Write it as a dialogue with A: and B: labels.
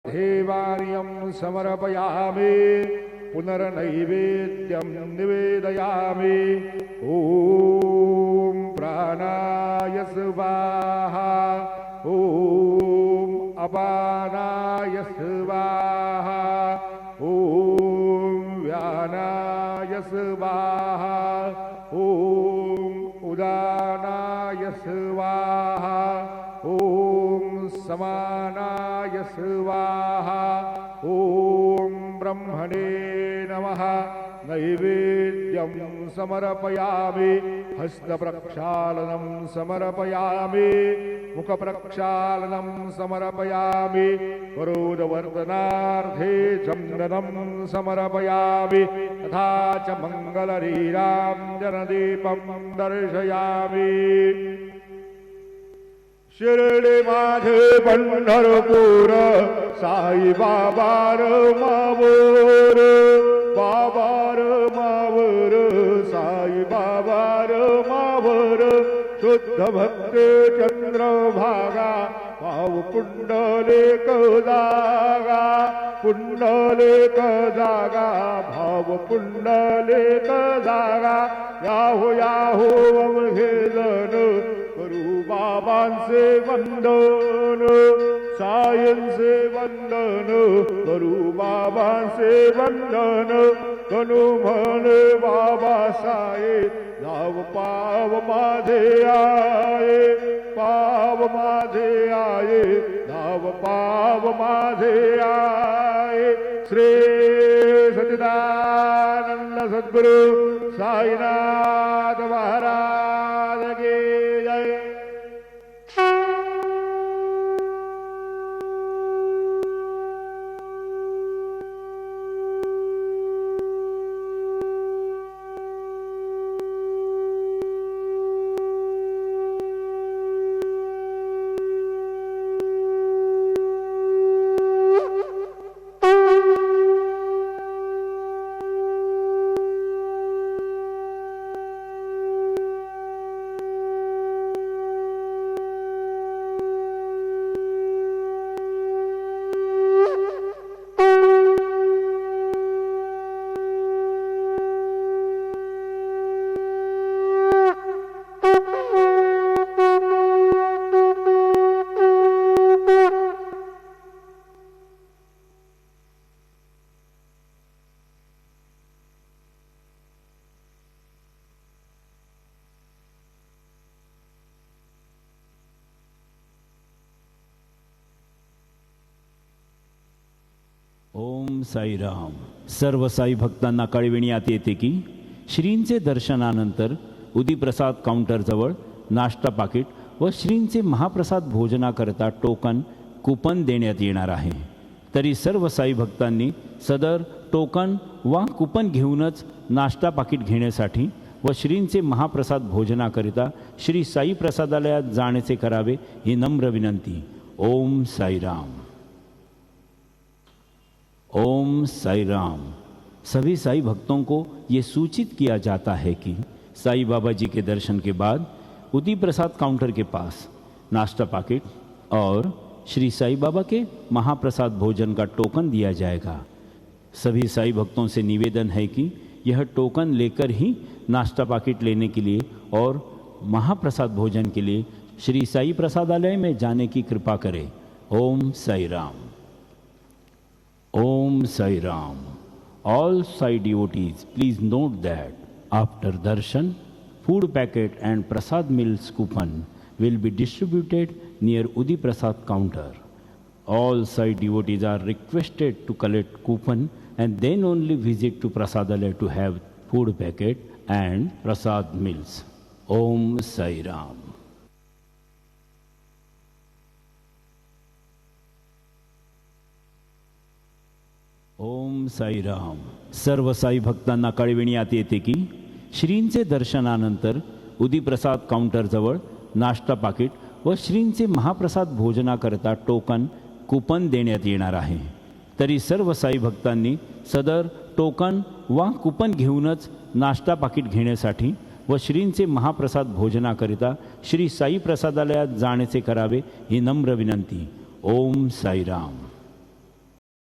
A: देवार्यं समर्पयामि पुनर्नैवेद्यं निवेदयामि। ॐ प्राणाय स्वाहा ॐ अपानाय स्वाहा ॐ व्यानाय स्वाहा ॐ उदानाय स्वाहा ॐ समानाय स्वाहा ॐ ब्रह्मणे नमः। नैवेद्यं समर्पयामि हस्तप्रक्षालनं समर्पयामि मुखप्रक्षालनं समर्पयामि वरोदवर्धनार्थे चन्दनं समर्पयामि तथा च मङ्गलनीराञ्जनदीपं दर्शयामि। शिर्डी माझे पंढरपूर साई बाबार मावर बाबार मावर साई बाबार मावर शुद्ध भक्ते चंद्रभागा भाव पुंडलिक जागा पुंडलिक जागा भाव पुंडलिक जागा याहो याहो अवघे जन करू बाबांचे वंदन सायंचे वंदन करू बाबांचे वंदन तनु म्हणे बाबा साये नाव पाव माझे आये पाव माझे आये नाव पाव माझे आये। श्री सच्चिदानंद सद्गुरु साईनाथ महाराज की जय।
B: ओम साईराम। सर्व साई भक्तांना कळविण्यात येते की श्रींचे दर्शनानंतर उदीप्रसाद काउंटरजवळ नाश्ता पाकिट व श्रींचे महाप्रसाद भोजनाकरता टोकन कुपन देण्यात येणार आहे। तरी सर्व साई भक्तांनी सदर टोकन वा कुपन घेऊनच नाश्ता पाकिट घेण्यासाठी व श्रींचे महाप्रसाद भोजनाकरिता श्री साई प्रसादालयात जाण्याचे करावे ही नम्र विनंती। ओम साईराम। ओम साई राम। सभी साई भक्तों को ये सूचित किया जाता है कि साई बाबा जी के दर्शन के बाद उदी प्रसाद काउंटर के पास नाश्ता पाकिट और श्री साई बाबा के महाप्रसाद भोजन का टोकन दिया जाएगा। सभी साई भक्तों से निवेदन है कि यह टोकन लेकर ही नाश्ता पाकिट लेने के लिए और महाप्रसाद भोजन के लिए श्री साई प्रसादालय में जाने की कृपा करें। ओम Sai Ram. Om Sai Ram. All Sai devotees, please note that after darshan, food packet and prasad meals coupon will be distributed near Udi Prasad counter. All Sai devotees are requested to collect coupon and then only visit to Prasadalaya to have food packet and prasad meals. Om Sai Ram. ओम साई राम। सर्व साई भक्तांना कळविण्यात येते की श्रींचे दर्शनानंतर उदीप्रसाद काउंटरजवळ नाश्ता पाकिट व श्रींचे महाप्रसाद भोजनाकरता token coupon देण्यात येणार आहे। तरी सर्व साई भक्तांनी सदर टोकन वा कुपन घेऊनच नाश्ता पाकिट घेण्यासाठी व श्रींचे महाप्रसाद भोजनाकरिता श्री साई प्रसादालयात जाण्याचे करावे ही नम्र विनंती। ओम साई राम।